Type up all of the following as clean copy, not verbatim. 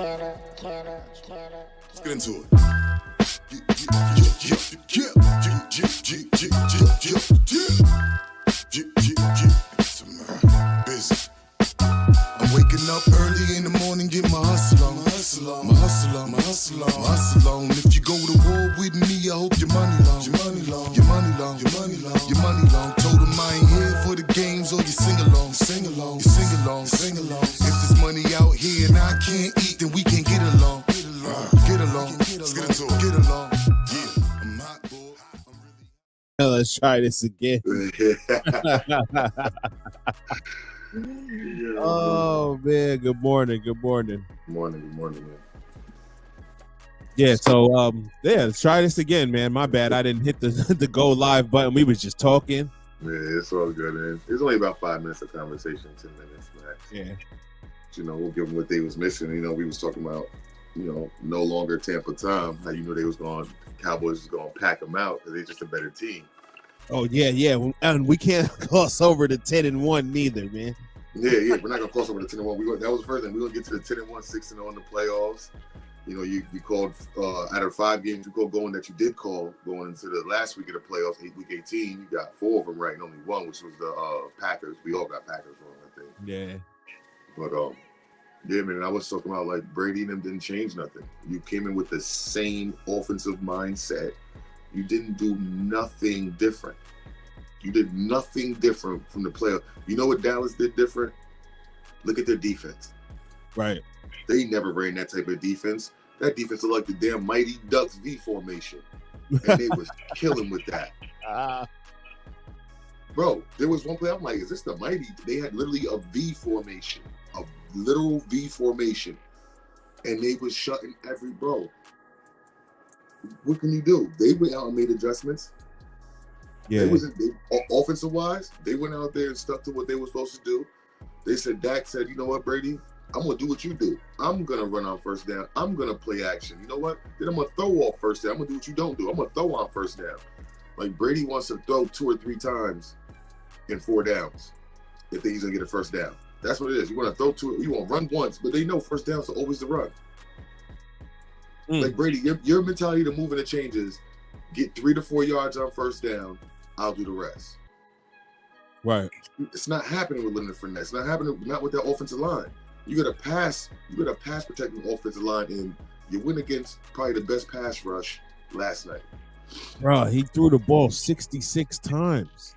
Let's get into it. Busy. I'm waking up early in the morning, get my hustle on. If you go to war with me, I hope your money long. Told them I ain't here for the games or you sing along. If there's money out here and I can't eat, then we can get along. Let's get into it. Get along. Yeah, I'm hot, boy. Let's try this again. Oh man, good morning, Morning, man. Yeah, so let's try this again, man. My bad, I didn't hit the go live button. We was just talking. Yeah, it's all good, man. It's only about 5 minutes of conversation, 10 minutes max. Yeah. We'll give them what they was missing. We was talking about, no longer Tampa time. How they was Cowboys was going to pack them out because they're just a better team. Oh yeah, and we can't cross over to 10-1 neither, man. Yeah, we're not gonna cross over to 10-1. That was the first thing. We're gonna get to the 10-1, 6-0 in the playoffs. You called out of 5 games you called going that you did call going into the last week of the playoffs, week 18. You got 4 of them right, and only one, which was the Packers. We all got Packers wrong, I think. Yeah. But yeah, man. I was talking about like Brady and them didn't change nothing. You came in with the same offensive mindset. You didn't do nothing different. You did nothing different from the playoff. You know what Dallas did different? Look at their defense. Right. They never ran that type of defense. That defense looked like the damn Mighty Ducks V formation. And they was killing with that. Bro, there was one play, I'm like, is this the Mighty? They had literally a V formation. A literal V formation. And they was shutting every bro. What can you do? They went out and made adjustments. Yeah. Offensive wise, they went out there and stuck to what they were supposed to do. They said, Dak said, you know what, Brady? I'm going to do what you do. I'm going to run on first down. I'm going to play action. You know what? Then I'm going to throw off first down. I'm going to do what you don't do. I'm going to throw on first down. Like Brady wants to throw 2 or 3 times in 4 downs if he's going to get a first down. That's what it is. You want to throw 2, you want to run once, but they know first downs are always the run. Like Brady, your mentality to move and the changes, get 3 to 4 yards on first down, I'll do the rest. Right. It's not happening with Leonard Fournette. It's not happening not with that offensive line. You got a pass protecting offensive line, and you win against probably the best pass rush last night. Bro, he threw the ball 66 times.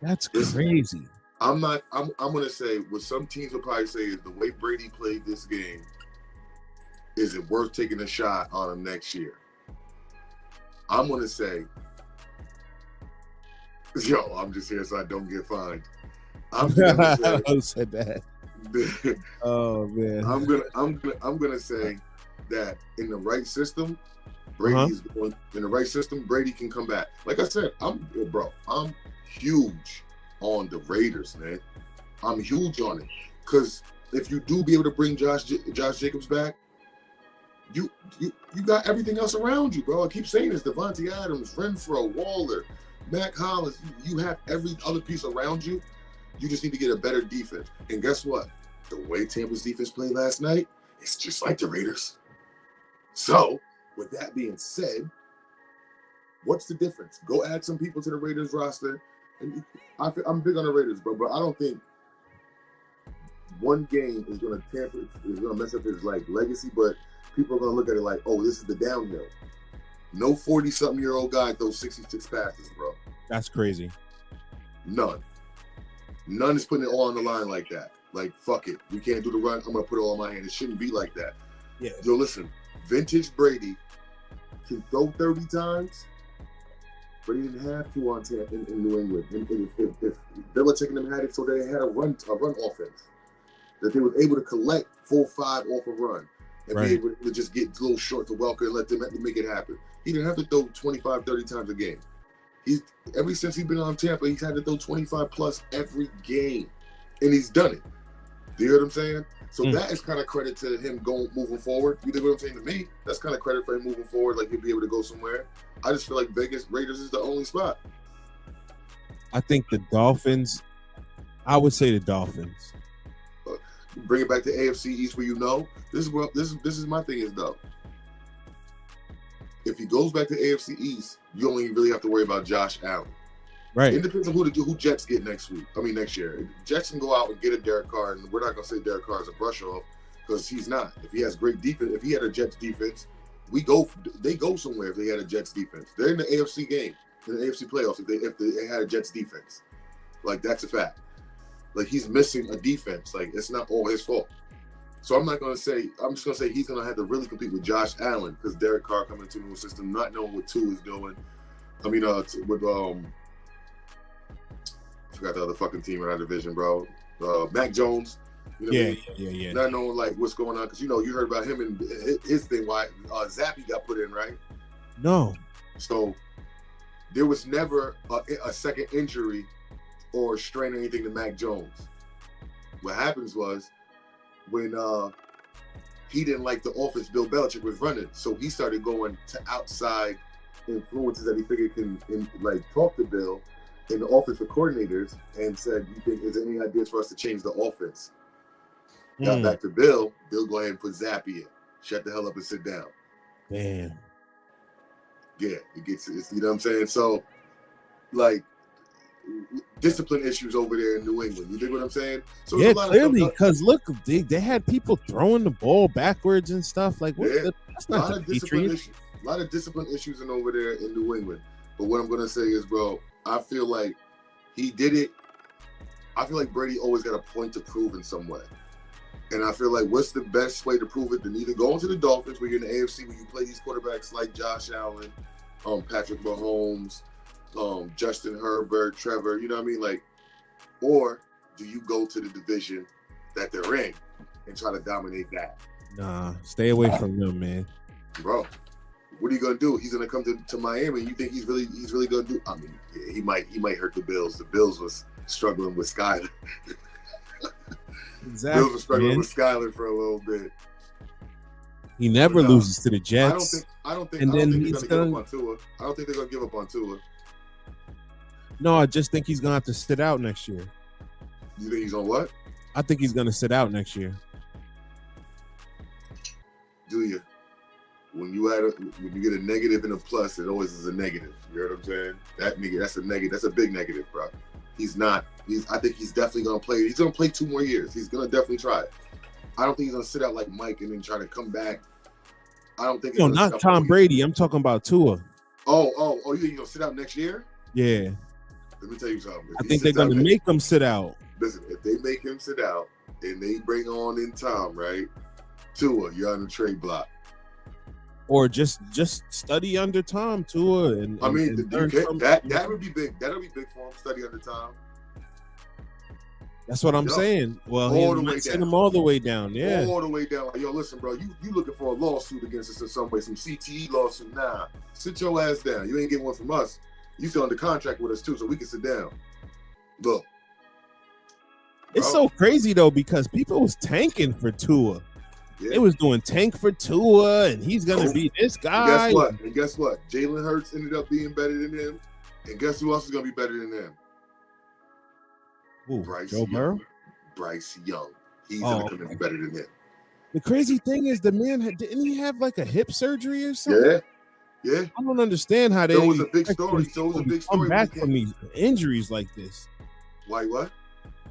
That's crazy. I'm gonna say what some teams will probably say is the way Brady played this game. Is it worth taking a shot on him next year? I'm going to say, I'm just here so I don't get fined. I'm going to say, said that. Oh man. I'm gonna say that in the right system, Brady's going in the right system. Brady can come back. Like I said, I'm huge on the Raiders, man. I'm huge on it because if you do be able to bring Josh Jacobs back. You got everything else around you, bro. I keep saying this: Devontae Adams, Renfro, Waller, Mac Hollins. You have every other piece around you. You just need to get a better defense. And guess what? The way Tampa's defense played last night, it's just like the Raiders. So, with that being said, what's the difference? Go add some people to the Raiders roster. And I'm big on the Raiders, bro, but I don't think one game is going to mess up his legacy, but people are going to look at it like, oh, this is the downhill. No 40-something-year-old guy throws 66 passes, bro. That's crazy. None is putting it all on the line like that. Like, fuck it. We can't do the run. I'm going to put it all in my hand. It shouldn't be like that. Yeah. Yo, listen. Vintage Brady can throw 30 times, but he didn't have to on in New England. And if Belichick and them had it so they had a run offense, that they was able to collect 4-5 off a run. And be able to just get a little short to Welker and let them make it happen. He didn't have to throw 25, 30 times a game. Ever since he's been on Tampa, he's had to throw 25 plus every game. And he's done it. Do you hear what I'm saying? So that is kind of credit to him moving forward. You know what I'm saying to me? That's kind of credit for him moving forward, like he'll be able to go somewhere. I just feel like Raiders is the only spot. I think the Dolphins, I would say the Dolphins. bring it back to AFC East where this is my thing is though. If he goes back to AFC East, you only really have to worry about Josh Allen. Right. It depends on who Jets get next year. Jets can go out and get a Derek Carr, and we're not gonna say Derek Carr is a brush off because he's not. If he has great defense, if he had a Jets defense, they go somewhere. If they had a Jets defense, they're in the AFC game, in the AFC playoffs. If they had a Jets defense, like that's a fact. Like he's missing a defense. Like it's not all his fault. So I'm just gonna say he's gonna have to really compete with Josh Allen because Derek Carr coming into the new system, not knowing what Tua is doing. I mean, I forgot the other fucking team in our division, bro. Mac Jones. You know yeah. Not knowing like what's going on because you heard about him and his thing. Why Zappy got put in, right? No. So there was never a second injury or strain or anything to Mac Jones. What happens was when he didn't like the offense Bill Belichick was running, so he started going to outside influences that he figured can talk to Bill and the offensive coordinators and said, "You think is there any ideas for us to change the offense?" Got back to Bill. Bill go ahead and put Zappy in. Shut the hell up and sit down. Damn. Yeah, it's you know what I'm saying? So, like, discipline issues over there in New England. You dig what I'm saying? So yeah, clearly, because look, they had people throwing the ball backwards and stuff. Like, that's not the Patriots. A lot of discipline issues in over there in New England. But what I'm gonna say is, bro, I feel like he did it. I feel like Brady always got a point to prove in some way. And I feel like what's the best way to prove it than either going to the Dolphins where you're in the AFC where you play these quarterbacks like Josh Allen, Patrick Mahomes, Justin Herbert, Trevor, you know what I mean? Like, or do you go to the division that they're in and try to dominate that? Nah, stay away from them, man. Bro, what are you gonna do? He's gonna come to Miami. You think he's really gonna do? I mean, yeah, he might hurt the Bills. The Bills was struggling with Skyler. Exactly. Bills were struggling with Skyler for a little bit. He never loses to the Jets. I don't think and they're then gonna give up on Tua. I don't think they're gonna give up on Tua. No, I just think he's gonna have to sit out next year. You think he's on what? I think he's gonna sit out next year. Do you? When you get a negative and a plus, it always is a negative. You know what I'm saying? That's a negative. That's a big negative, bro. I think he's definitely gonna play. He's gonna play 2 more years. He's gonna definitely try it. I don't think he's gonna sit out like Mike and then try to come back. I don't think. No, not Tom Brady. I'm talking about Tua. Oh! You think he's gonna sit out next year? Yeah. Let me tell you something. I think they're gonna make him sit out. Listen, if they make him sit out and they bring on in Tom, right? Tua, you're on the trade block. Or just study under Tom, Tua, and I mean, and that would be big. That'll be big for him. Study under Tom. That's what I'm saying. Well, he might send him all the way down. Yeah, all the way down. Yo, listen, bro. You looking for a lawsuit against us in some way? Some CTE lawsuit? Nah, sit your ass down. You ain't getting one from us. You still under contract with us too, so we can sit down. Look, it's so crazy though because people was tanking for Tua. Yeah. They was doing tank for Tua, and he's gonna be this guy. And guess what? Jalen Hurts ended up being better than him, and guess who else is gonna be better than him? Ooh, Bryce Joe Burrow. Bryce Young. He's gonna come in better than him. The crazy thing is, the man didn't he have like a hip surgery or something? Yeah. I don't understand how they. It was a big story. Come back from these injuries like this. Why? What?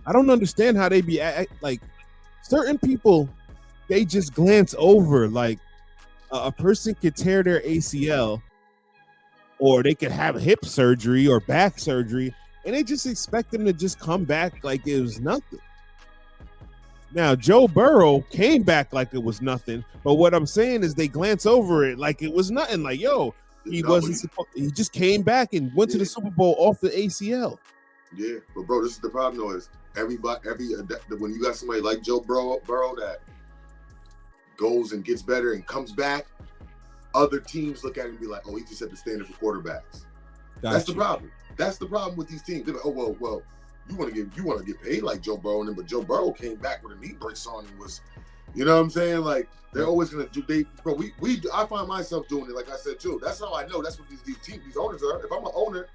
I don't understand how they be like certain people. They just glance over like a person could tear their ACL or they could have hip surgery or back surgery and they just expect them to just come back like it was nothing. Now, Joe Burrow came back like it was nothing, but what I'm saying is they glance over it like it was nothing. Like, yo, he just came back and went to the Super Bowl off the ACL. Yeah, but bro, this is the problem though is when you got somebody like Joe Burrow that goes and gets better and comes back, other teams look at him and be like, oh, he just set the standard for quarterbacks. That's the problem. That's the problem with these teams. They're like, oh, well, you want to get paid like Joe Burrow, but Joe Burrow came back with a knee brace on and was, you know what I'm saying? Like they're always gonna do. I find myself doing it. Like I said too. That's how I know. That's what these owners are. If I'm an owner,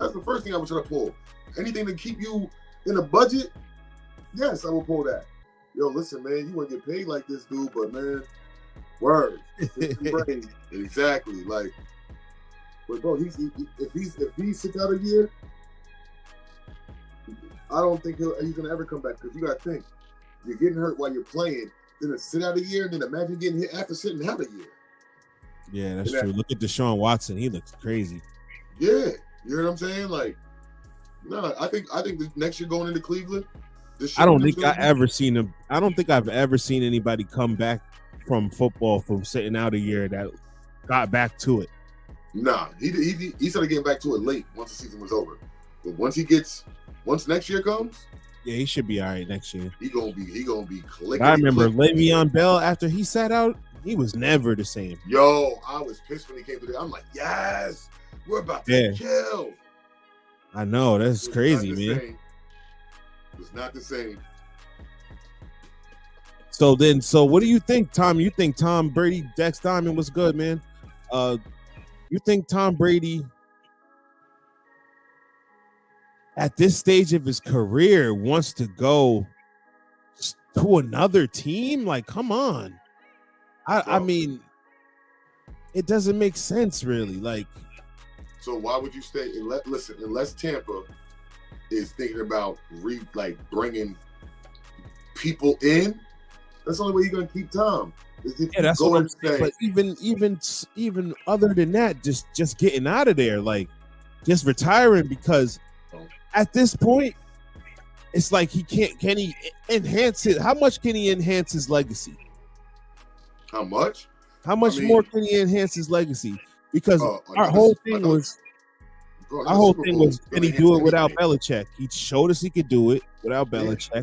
that's the first thing I would try to pull. Anything to keep you in a budget, yes, I will pull that. yo, listen, man, you want to get paid like this dude, but man, word, exactly. Like, but bro, if he sits out a year, I don't think he's gonna ever come back, because you gotta think, you're getting hurt while you're playing, then to sit out a year, and then imagine getting hit after sitting out a year. Yeah, that's true. Look at Deshaun Watson; he looks crazy. Yeah, you know what I'm saying? Like, no, I think the next year going into Cleveland, I don't think I've ever seen anybody come back from football from sitting out a year that got back to it. Nah, he started getting back to it late once the season was over. But once next year comes, yeah, he should be all right next year. He gonna be clicking. I remember Le'Veon Bell, after he sat out, he was never the same. Yo, I was pissed when he came to the. I'm like, yes, we're about to kill. I know, that's crazy, man. It was not the same. So what do you think, Tom? You think Tom Brady, Dex Diamond was good, man? You think Tom Brady at this stage of his career wants to go to another team? Like, come on. I mean, it doesn't make sense, really. Like, so why would you stay? Unless Tampa is thinking about bringing people in, that's the only way you're gonna keep Tom. Yeah, that's what I'm saying. But even other than that, just getting out of there, like just retiring, because at this point, it's like can he enhance it? How much can he enhance his legacy? How much? How much more can he enhance his legacy? Because our whole thing was, can he do it without Belichick? He showed us he could do it without Belichick.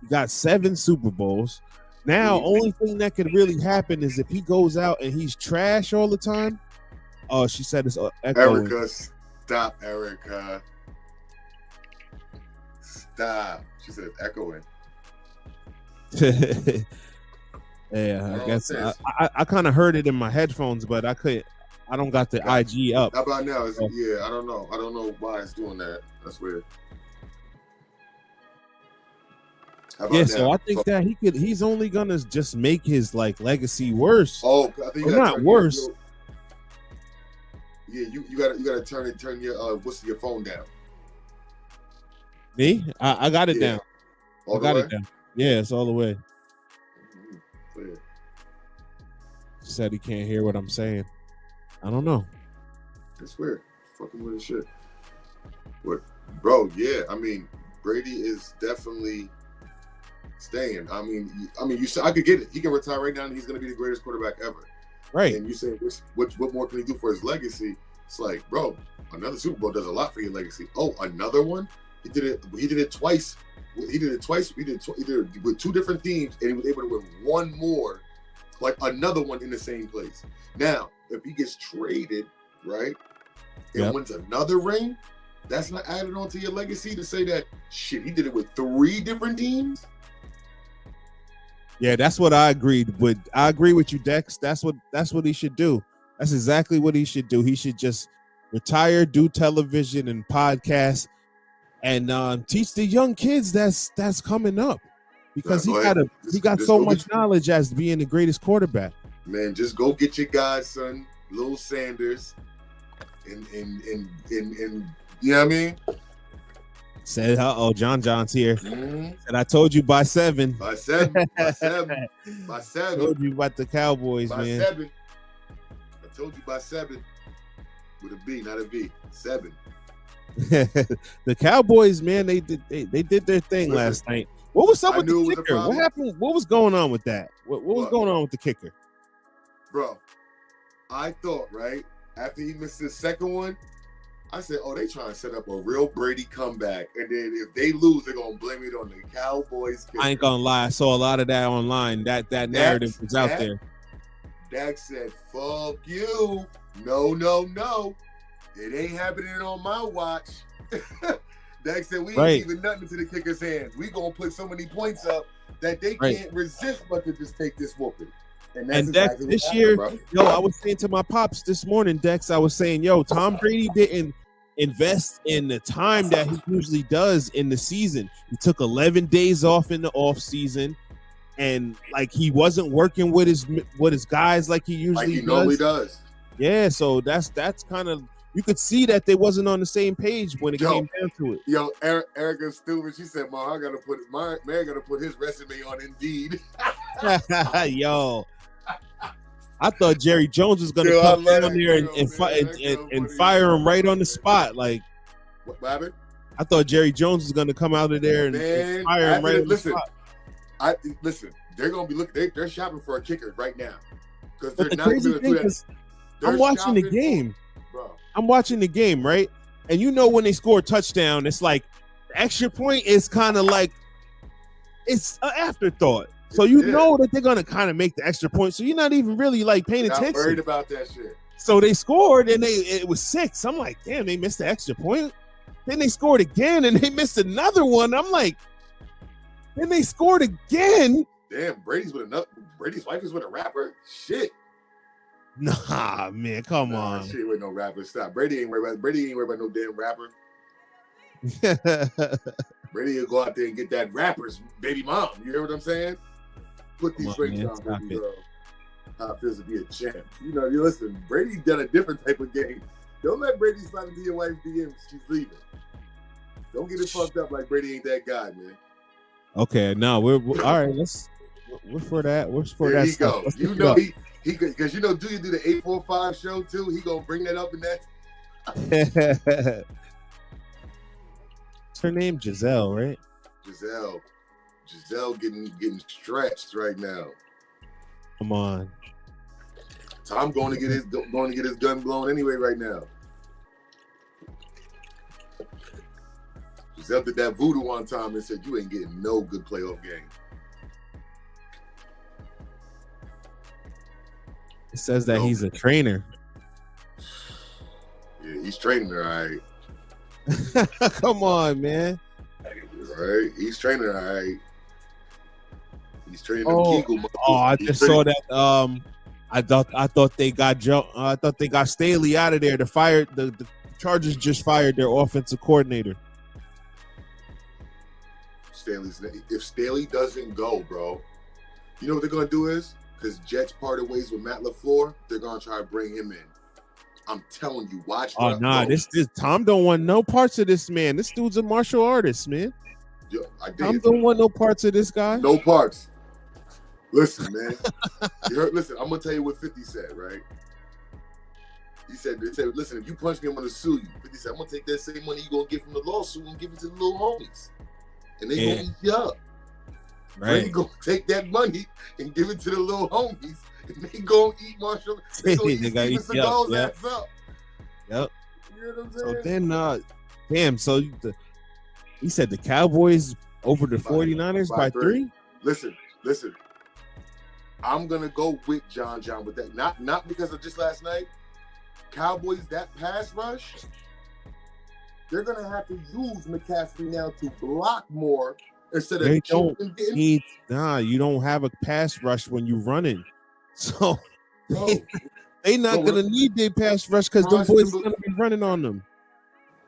He got 7 Super Bowls. Now, only thing that could really happen is if he goes out and he's trash all the time. Oh, she said it's echoing. Erica, stop, Erica. Stop. She said it's echoing. Yeah, I guess I kind of heard it in my headphones, but I don't got the IG up. How about now? Yeah, I don't know why it's doing that. That's weird. Yeah, so I think that he's only gonna just make his legacy worse. Oh, I think not worse. You gotta turn your your phone down. Me? I got it down. I got it down. Yeah, it's all the way. Mm-hmm. He said he can't hear what I'm saying. I don't know. It's weird. Fucking with his shit. What, bro? Yeah, I mean, Brady is definitely staying. I mean, I could get it. He can retire right now, and he's going to be the greatest quarterback ever. Right. And you say, what more can he do for his legacy? It's like, bro, another Super Bowl does a lot for your legacy. Oh, another one? He did it twice. He did it with 2 different teams, and he was able to win one more, like another one in the same place. Now, if he gets traded, right, and wins another ring, that's not added onto your legacy to say that shit, he did it with 3 different teams. Yeah, that's what I agreed with. I agree with you, Dex. That's what he should do. That's exactly what he should do. He should just retire, do television and podcasts, and teach the young kids that's coming up, because he got so much knowledge as being the greatest quarterback. Man, just go get your godson, Lil Sanders, and you know what I mean? Said, John's here. Mm-hmm. Said, I told you by 7. By 7. By 7. By 7. I told you about the Cowboys, by man. 7. I told you by 7. With a B, not a V. 7. The Cowboys, man, they did their thing last night. What was up with the kicker? What happened? What was going on with that? What was going on with the kicker? Bro, I thought, right, after he missed his second one, I said, they trying to set up a real Brady comeback. And then if they lose, they're going to blame it on the Cowboys kicker. I ain't going to lie. I saw a lot of that online. That narrative was out there. Dak said, fuck you. No. It ain't happening on my watch. Dak said, we ain't even nothing to the kicker's hands. We going to put so many points up that they can't resist but to just take this whooping. And Dex, exactly this year, bro. I was saying to my pops this morning, Dex, I was saying, Tom Brady didn't invest in the time that he usually does in the season. He took 11 days off in the off season. and like he wasn't working with his guys like he usually normally does. Yeah, so that's kind of, you could see that they wasn't on the same page when it came down to it. Yo, Erica's stupid. She said, "Ma, I gotta put his resume on Indeed." Yo, I thought Jerry Jones was gonna come down there and fire him right on the spot. Like, what happened? I thought Jerry Jones was gonna come out of there and fire him right on the spot. Listen, they're gonna be looking. They're shopping for a kicker right now because they're the not crazy gonna do thing that. is, I'm watching the game. Bro. I'm watching the game, right? And you know when they score a touchdown, it's like the extra point is kind of like it's an afterthought. So you know that they're gonna kind of make the extra point. So you're not even really like paying attention. Not worried about that shit. So they scored and it was 6. I'm like, damn, they missed the extra point. Then they scored again and they missed another one. I'm like, then they scored again. Damn, Brady's wife is with a rapper. Shit. Nah, man, come on. Shit with no rapper. Stop. Brady ain't worried about no damn rapper. Brady will go out there and get that rapper's baby mom. You hear what I'm saying? Put these rings on, baby girl. How it feels to be a champ. You know, you listen, Brady's done a different type of game. Don't let Brady slide into your wife's DM. She's leaving. Don't get it fucked up like Brady ain't that guy, man. Okay, no, we're all right. We're for that. We're for there that. He stuff. Go. You know he because you know, do you do the 845 show too? He gonna bring that up in that. What's her name? Giselle, right? Giselle getting stretched right now. Come on. Tom going to get his gun blown anyway right now. Giselle did that voodoo one time and said, "You ain't getting no good playoff game." It says that he's a trainer. Yeah, he's training her, all right. Come on, man. All right, he's training her, all right. He's training them Kegel muscles. I just saw that. I thought they got I thought they got Staley out of there. The Chargers just fired their offensive coordinator. If Staley doesn't go, bro, you know what they're gonna do is, because Jets parted ways with Matt LaFleur, they're gonna try to bring him in. I'm telling you, watch. Oh nah, this Tom don't want no parts of this man. This dude's a martial artist, man. Yo, Tom don't want no parts of this guy. No parts. Listen, man. Listen, I'm gonna tell you what 50 said, right? They said, listen, if you punch me, I'm gonna sue you. 50 said, I'm gonna take that same money you gonna get from the lawsuit and give it to the little homies. And they gonna eat you up. Right. They gonna take that money and give it to the little homies, and they gonna eat Marshall. They gonna eat Steven Seagal's ass up. Yep. You know what I'm saying? So then, damn. So he said the Cowboys over the 49ers by 3. Listen. I'm gonna go with John with that. Not because of just last night. Cowboys, that pass rush, they're gonna have to use McCaffrey now to block more instead of you don't have a pass rush when you're running. So they not gonna need their pass rush because them boys are gonna be running on them.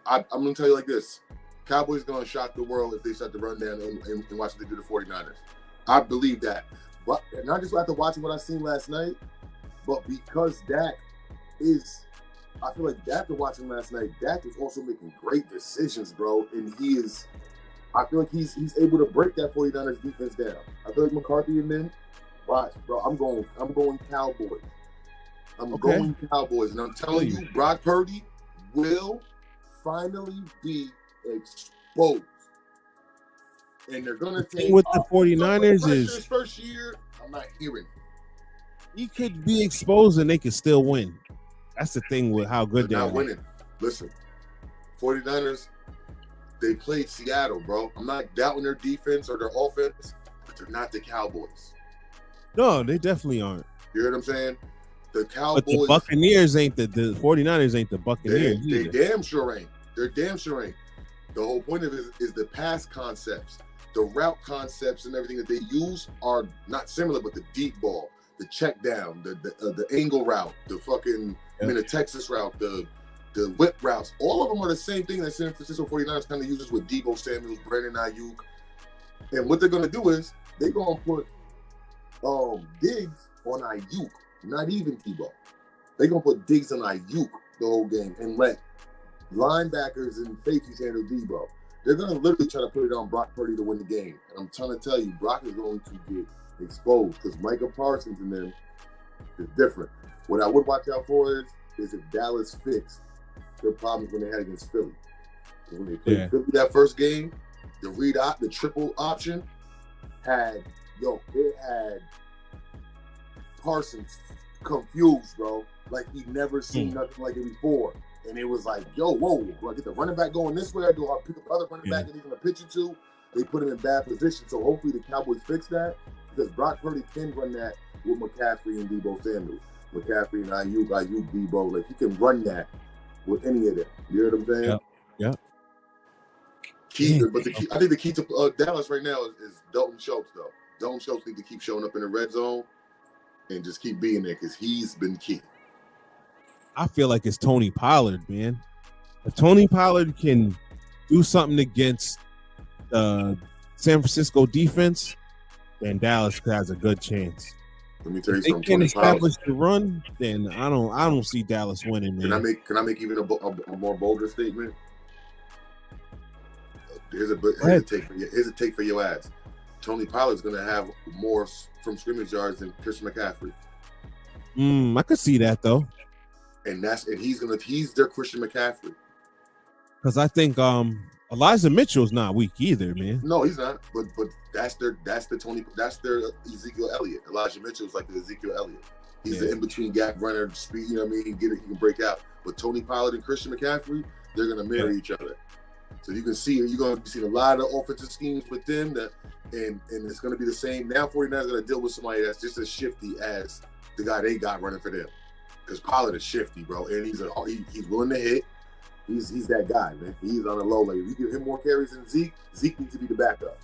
I'm gonna tell you like this. Cowboys gonna shock the world if they start to run down and watch what they do to the 49ers. I believe that. But not just after watching what I seen last night, but because Dak is, I feel like after watching last night, Dak is also making great decisions, bro. And I feel like he's able to break that 49ers defense down. I feel like McCarthy and then, watch, bro, I'm going Cowboys. Going Cowboys. And I'm telling you, Brock Purdy will finally be exposed. And they're gonna take with the 49ers is his first year. I'm not hearing it. He could be exposed and they could still win. That's the thing with how good they're they not are. Winning. Listen, 49ers, they played Seattle, bro. I'm not doubting their defense or their offense, but they're not the Cowboys. No, they definitely aren't. You hear what I'm saying? The Cowboys, but the Buccaneers ain't the 49ers ain't the Buccaneers. They damn sure ain't. They're damn sure ain't. The whole point of it is the pass concepts. The route concepts and everything that they use are not similar, but the deep ball, the check down, the angle route, the fucking the Texas route, the whip routes, all of them are the same thing that San Francisco 49ers kind of uses with Deebo Samuels, Brandon Ayuk. And what they're going to do is they're going to put Diggs on Ayuk, not even Tebow. They're going to put Diggs on Ayuk the whole game and let linebackers and safeties handle Debo. They're going to literally try to put it on Brock Purdy to win the game. And I'm trying to tell you, Brock is going to get exposed because Micah Parsons and them is different. What I would watch out for is if Dallas fixed their problems when they had against Philly. When they played Philly that first game, the triple option had Parsons confused, bro. Like he never seen nothing like it before. And it was like, yo, whoa, do I get the running back going this way or do I pick up the other running back that he's going to pitch it to? They put him in bad position. So hopefully the Cowboys fix that because Brock Purdy can run that with McCaffrey and Debo Samuels. McCaffrey and Ayuk, Debo. Like he can run that with any of them. You know what I'm saying? Yeah. I think the key to Dallas right now is Dalton Schultz, though. Dalton Schultz needs to keep showing up in the red zone and just keep being there because he's been key. I feel like it's Tony Pollard, man. If Tony Pollard can do something against the San Francisco defense, then Dallas has a good chance. Let me tell you if they something. can establish the run, then I don't see Dallas winning, man. Can I make even a more bolder statement? Here's a take for your ass. Tony Pollard's gonna have more from scrimmage yards than Christian McCaffrey. I could see that though. And he's their Christian McCaffrey. Because I think Elijah Mitchell's not weak either, man. No, he's not. But that's their Ezekiel Elliott. Elijah Mitchell's like the Ezekiel Elliott. He's the in-between gap runner, speed, you know what I mean? He can break out. But Tony Pollard and Christian McCaffrey, they're gonna marry each other. So you can see you're gonna be seeing a lot of offensive schemes with them and it's gonna be the same. Now 49ers gonna deal with somebody that's just as shifty as the guy they got running for them. Because Pollard is shifty, bro, and he's willing to hit. He's that guy, man. He's on the low level. You give him more carries than Zeke. Zeke needs to be the backup.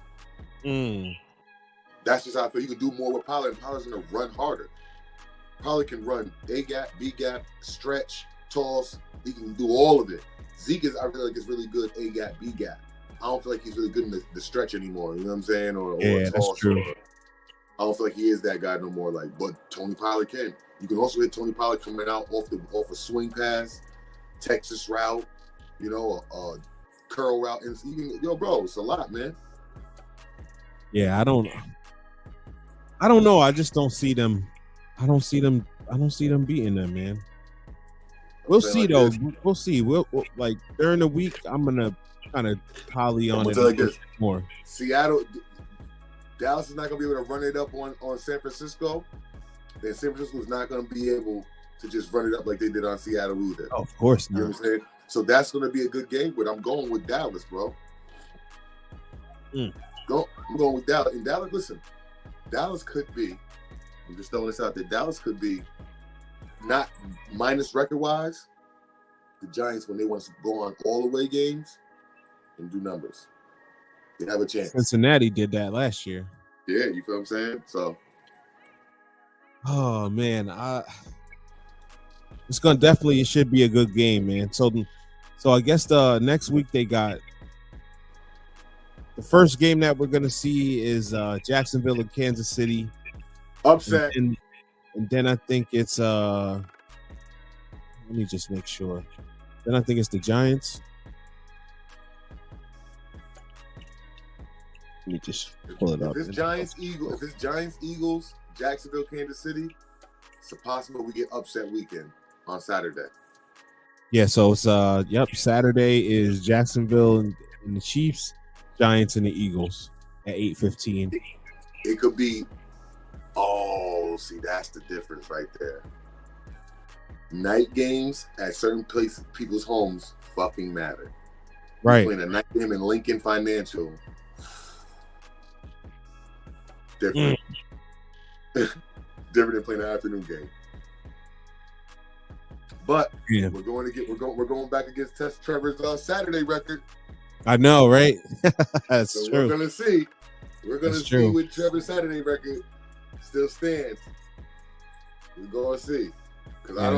That's just how I feel. You can do more with Pollard, and Pollard's gonna run harder. Pollard can run A gap, B gap, stretch, toss. He can do all of it. Zeke I feel like is really good A gap, B gap. I don't feel like he's really good in the stretch anymore. You know what I'm saying? Or toss. That's true. I don't feel like he is that guy no more. But Tony Pollard can. You can also hit Tony Pollard coming out off a swing pass, Texas route, a curl route, and even bro, it's a lot, man. Yeah, I don't know. I just don't see them. I don't see them beating them, man. We'll see though. We'll see. We'll like during the week. I'm gonna kind of poly on it a bit more. Dallas is not gonna be able to run it up on San Francisco. And San Francisco is not going to be able to just run it up like they did on Seattle either. Oh, of course not. You know what I'm saying? So that's going to be a good game, but I'm going with Dallas, bro. I'm going with Dallas. And Dallas, listen, Dallas could be, I'm just throwing this out there, Dallas could be not minus record-wise, the Giants when they want to go on all-the-way games and do numbers. They have a chance. Cincinnati did that last year. Yeah, you feel what I'm saying? So. Oh man, it should be a good game, man. So I guess the next week they got the first game that we're gonna see is Jacksonville and Kansas City. Upset. And then I think it's let me just make sure. Then I think it's the Giants. Let me just pull it up. If it's Giants Eagles, Jacksonville, Kansas City, it's possible we get upset weekend on Saturday. Yeah, so it's Saturday is Jacksonville and the Chiefs, Giants and the Eagles at 8:15. It could be see, that's the difference right there. Night games at certain places, people's homes fucking matter. Right. Playing a night game in Lincoln Financial. Different. Different than playing an afternoon game. But we're going back against Trevor's Saturday record. I know, right? That's so true. We're gonna see. We're gonna see what Trevor's Saturday record still stands. We're gonna see. Because I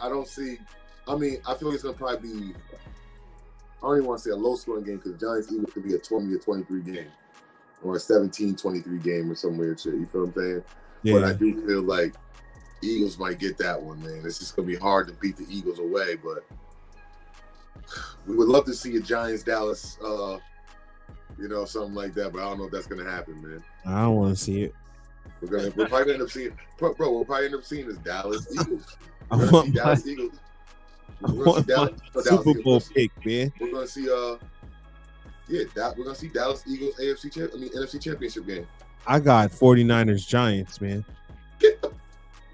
don't see. I mean, I feel like it's gonna probably be. I don't even want to say a low scoring game because Giants Eagles could be a 20 or 23 game. or a 17-23 game or some weird shit. You feel what I'm saying? Yeah. But I do feel like Eagles might get that one, man. It's just gonna be hard to beat the Eagles away, but we would love to see a Giants Dallas, something like that. But I don't know if that's gonna happen, man. I don't want to see it. We're probably gonna end up seeing, bro. We'll probably end up seeing is Dallas Eagles. I We're gonna want see my, Dallas Eagles. I want my Super Bowl pick, man. We're gonna see we're gonna see Dallas Eagles NFC Championship game. I got 49ers Giants, man.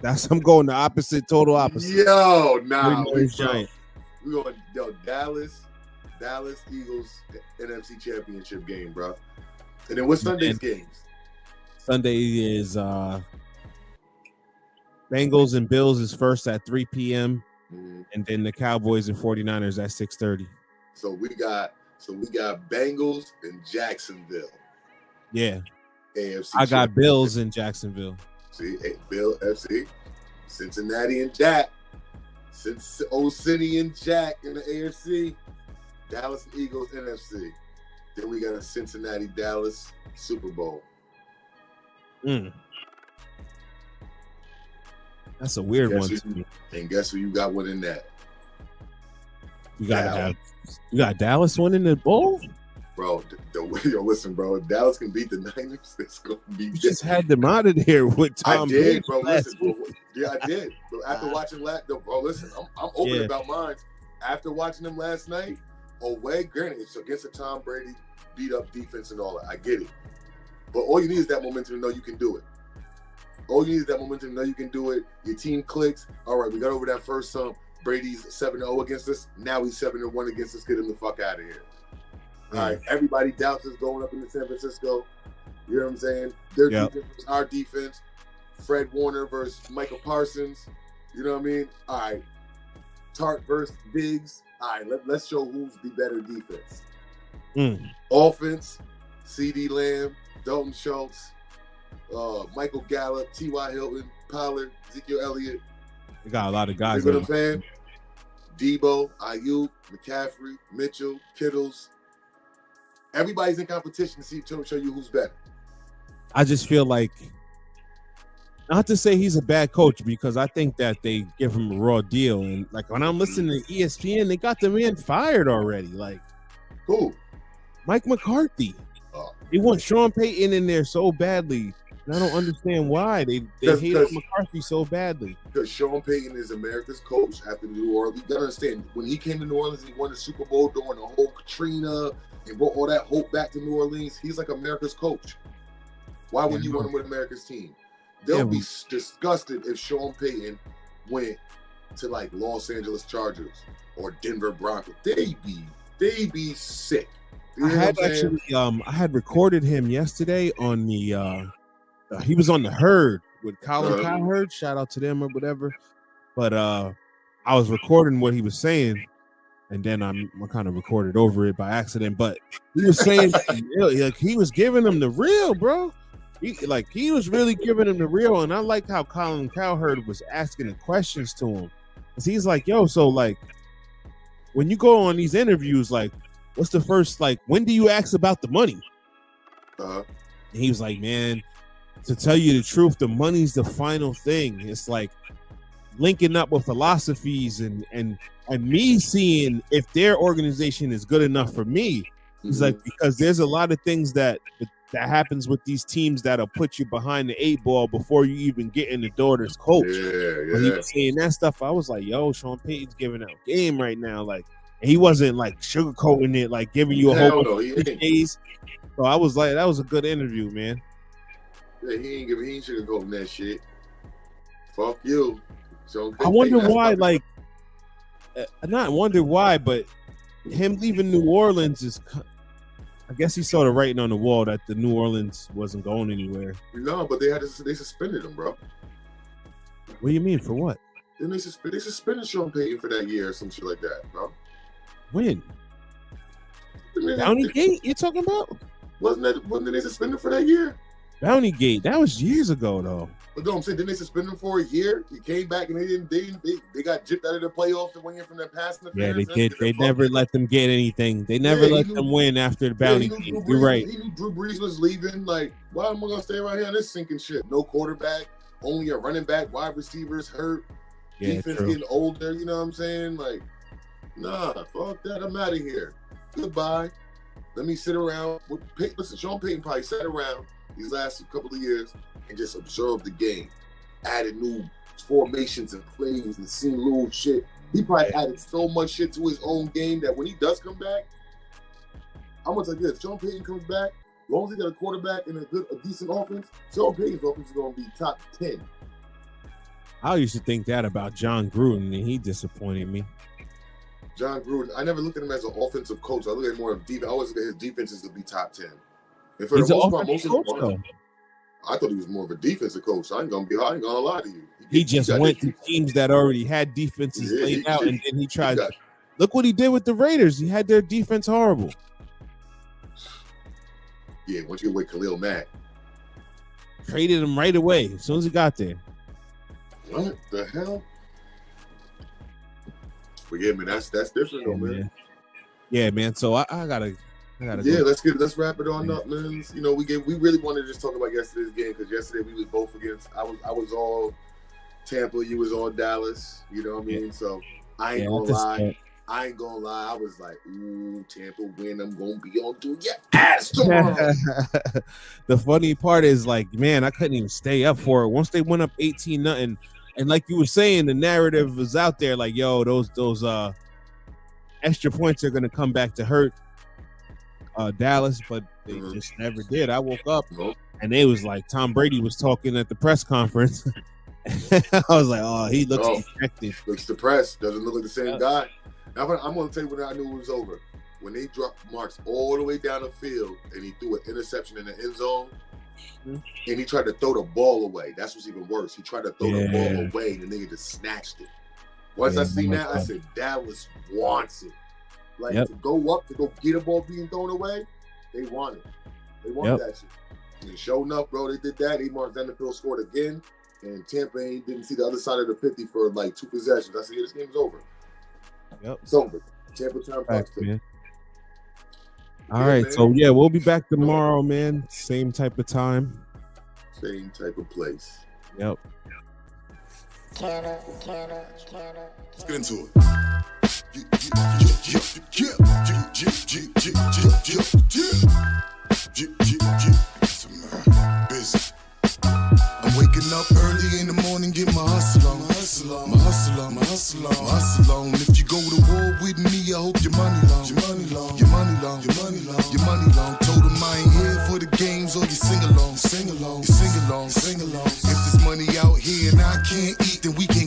I'm going the opposite, total opposite. Yo, nah, 49ers Giants. We going Dallas Eagles NFC Championship game, bro. And then what's Sunday's games? Sunday is Bengals and Bills is first at 3 p.m. And then the Cowboys and 49ers at 6:30. So we got Bengals and Jacksonville. Yeah. AFC. I got Bills in Jacksonville. See, Bill FC, Cincinnati and Jack. Cincy and Jack in the AFC. Dallas and Eagles NFC. Then we got a Cincinnati Dallas Super Bowl. That's a weird one. And guess who you got winning that? You got Dallas winning the bowl? Bro, listen, bro. If Dallas can beat the Niners, it's going to be. You just had them out of there with Tom. I did, bro. Listen, bro. Yeah, I did. But after watching bro, listen, I'm open about mine. After watching them last night, granted, it's against a Tom Brady beat up defense and all that. I get it. But all you need is that momentum to know you can do it. All you need is that momentum to know you can do it. Your team clicks. All right, we got over that first hump. Brady's 7-0 against us. Now he's 7-1 against us. Get him the fuck out of here. All right, everybody doubts us going up into San Francisco. You know what I'm saying? Their defense versus our defense. Fred Warner versus Michael Parsons. You know what I mean? All right. Tart versus Diggs. All right, let's show who's the better defense. Offense, CD Lamb, Dalton Schultz, Michael Gallup, T.Y. Hilton, Pollard, Ezekiel Elliott. We got a lot of guys. You know what I'm saying? Debo, Ayuk, McCaffrey, Mitchell, Kittles. Everybody's in competition to show you who's better. I just feel like, not to say he's a bad coach, because I think that they give him a raw deal. And like when I'm listening to ESPN, they got the man fired already. Like, who? Mike McCarthy. They want Sean Payton in there so badly. And I don't understand why they hate McCarthy so badly. Because Sean Payton is America's coach after New Orleans. You gotta understand, when he came to New Orleans, he won the Super Bowl during the whole Katrina and brought all that hope back to New Orleans. He's like America's coach. Why would you want him with America's team? They'll be disgusted if Sean Payton went to like Los Angeles Chargers or Denver Broncos. They be sick. You know I had recorded him yesterday on the he was on the Herd with Colin Cowherd. Shout out to them or whatever. But I was recording what he was saying, and then I kind of recorded over it by accident. But he was saying like he was giving him the real, bro. He was really giving him the real, and I like how Colin Cowherd was asking the questions to him. Cause he's like, yo, so like when you go on these interviews, like, what's the first, like, when do you ask about the money? And he was like, man, to tell you the truth, the money's the final thing. It's like linking up with philosophies and me seeing if their organization is good enough for me. He's like, because there's a lot of things that happens with these teams that'll put you behind the 8 ball before you even get in the door as coach. When he was saying that stuff, I was like, yo, Sean Payton's giving out game right now. Like, he wasn't like sugarcoating it, like giving you a whole bunch of days. So I was like, that was a good interview, man. Yeah, he ain't sugarcoating that shit. Fuck you. So I wonder why, like, not wonder why, but him leaving New Orleans is, I guess he's sort of writing on the wall that the New Orleans wasn't going anywhere. No, but they suspended him, bro. What do you mean, for what? Then they suspended Sean Payton for that year or some shit like that, bro. When? Bounty Gate you're talking about? Wasn't they suspended for that year? Bounty Gate, that was years ago, though. But no, I'm saying, didn't they suspend him for a year? He came back and they got gypped out of the playoffs and went in from that passing interference. Yeah, they did. They never let them get anything. They never let them win after the bounty team. You're right. He knew Drew Brees was leaving. Like, why am I gonna stay right here on this sinking shit? No quarterback, only a running back, wide receivers hurt, defense getting older. You know what I'm saying? Like, nah, fuck that. I'm out of here. Goodbye. Let me sit around. Listen, Sean Payton probably sat around these last couple of years and just observed the game, added new formations and plays and seen little shit. He probably added so much shit to his own game that when he does come back, I'm gonna tell you this: Sean Payton comes back, as long as he got a quarterback and a decent offense, Sean Payton's offense is gonna be top 10. I used to think that about John Gruden, and he disappointed me. John Gruden, I never looked at him as an offensive coach. I look at him more of defense. I always look at his defenses to be top 10. And for He's the an most part, offensive coach, though. I thought he was more of a defensive coach. I ain't gonna lie to you. He just went to teams that already had defenses laid out, and then he tried. Look what he did with the Raiders. He had their defense horrible. Yeah, once you get away Khalil Mack, traded him right away as soon as he got there. What the hell? But yeah, man, that's different though, man. Yeah, man. So I gotta. Yeah, let's wrap it on up, man. You know, we really wanted to just talk about yesterday's game because yesterday we was both against. I was all Tampa, you was all Dallas. You know what I mean? So I ain't gonna lie. I was like, ooh, Tampa win. I'm gonna be on to your ass tomorrow. The funny part is, like, man, I couldn't even stay up for it. Once they went up 18-0, and like you were saying, the narrative was out there, like, yo, those extra points are gonna come back to hurt Dallas, but they just never did. I woke up and they was like, Tom Brady was talking at the press conference. I was like, oh, he looks dejected. Looks depressed. Doesn't look like the same guy. Now, I'm going to tell you when I knew it was over. When they dropped Marks all the way down the field and he threw an interception in the end zone and he tried to throw the ball away. That's what's even worse. He tried to throw the ball away and the nigga just snatched it. Once I seen that, I said, Dallas wants it. Like, to go up, to go get a ball being thrown away, they want it. They want that shit. And sure enough, bro, they did that. He marched down the field, scored again, and Tampa didn't see the other side of the 50 for like 2 possessions. I said, this game's over. It's over. Tampa time back, man. All right, man. So we'll be back tomorrow, man. Same type of time. Same type of place. Yep. Let's get into it. I'm waking up early in the morning, get my hustle on. If you go to war with me, I hope your money long. Told them I ain't here for the games or you sing along. If there's money out here and I can't eat, then we can't